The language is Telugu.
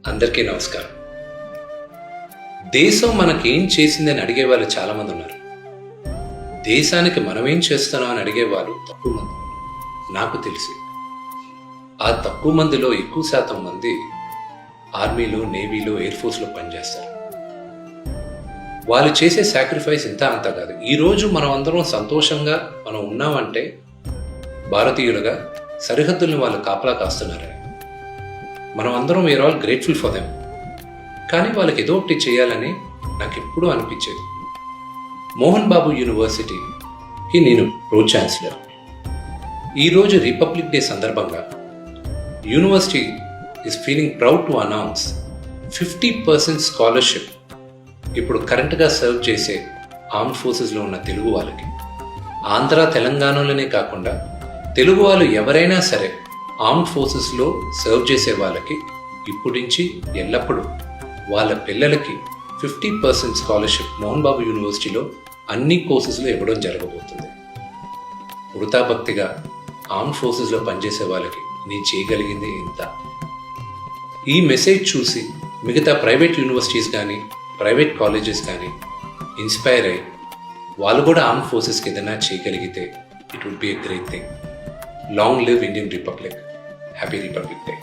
అందరికీ నమస్కారం. దేశం మనకేం చేసిందని అడిగే వాళ్ళు చాలామంది ఉన్నారు. దేశానికి మనమేం చేస్తున్నాం అని అడిగేవాళ్ళు తక్కువ మంది. నాకు తెలిసి ఆ తక్కువ మందిలో ఎక్కువ శాతం మంది ఆర్మీలో, నేవీలో, ఎయిర్ ఫోర్స్లో పనిచేస్తారు. వాళ్ళు చేసే సాక్రిఫైస్ ఇంత అంతా కాదు. ఈరోజు మనం అందరం సంతోషంగా మనం ఉన్నామంటే భారతీయులుగా సరిహద్దుల్ని వాళ్ళు కాపలా కాస్తున్నారని. మనం అందరం we are all grateful for them. కానీ వాళ్ళకి ఏదో ఒకటి చేయాలని నాకు ఎప్పుడూ అనిపించేది. మోహన్ బాబు యూనివర్సిటీకి నేను ప్రో ఛాన్సలర్. ఈరోజు రిపబ్లిక్ డే సందర్భంగా university is feeling proud to announce 50% scholarship ఇప్పుడు కరెంట్గా సర్వ్ చేసే ఆర్మ్డ్ ఫోర్సెస్లో ఉన్న తెలుగు వాళ్ళకి. ఆంధ్ర, తెలంగాణలోనే కాకుండా తెలుగు వాళ్ళు ఎవరైనా సరే ఆర్మ్డ్ ఫోర్సెస్లో సర్వ్ చేసే వాళ్ళకి ఇప్పటి నుంచి ఎల్లప్పుడూ వాళ్ళ పిల్లలకి 50% స్కాలర్షిప్ మోహన్ బాబు యూనివర్సిటీలో అన్ని కోర్సెస్లో ఇవ్వడం జరగబోతుంది. వృతాభక్తిగా ఆర్మ్డ్ ఫోర్సెస్లో పనిచేసే వాళ్ళకి నేను చేయగలిగింది ఇంత. ఈ మెసేజ్ చూసి మిగతా ప్రైవేట్ యూనివర్సిటీస్ కానీ ప్రైవేట్ కాలేజెస్ కానీ ఇన్స్పైర్ అయ్యి వాళ్ళు కూడా ఆర్మ్డ్ ఫోర్సెస్కి ఏదైనా చేయగలిగితే it would be a great thing. Long live Indian republic. Happy republic day.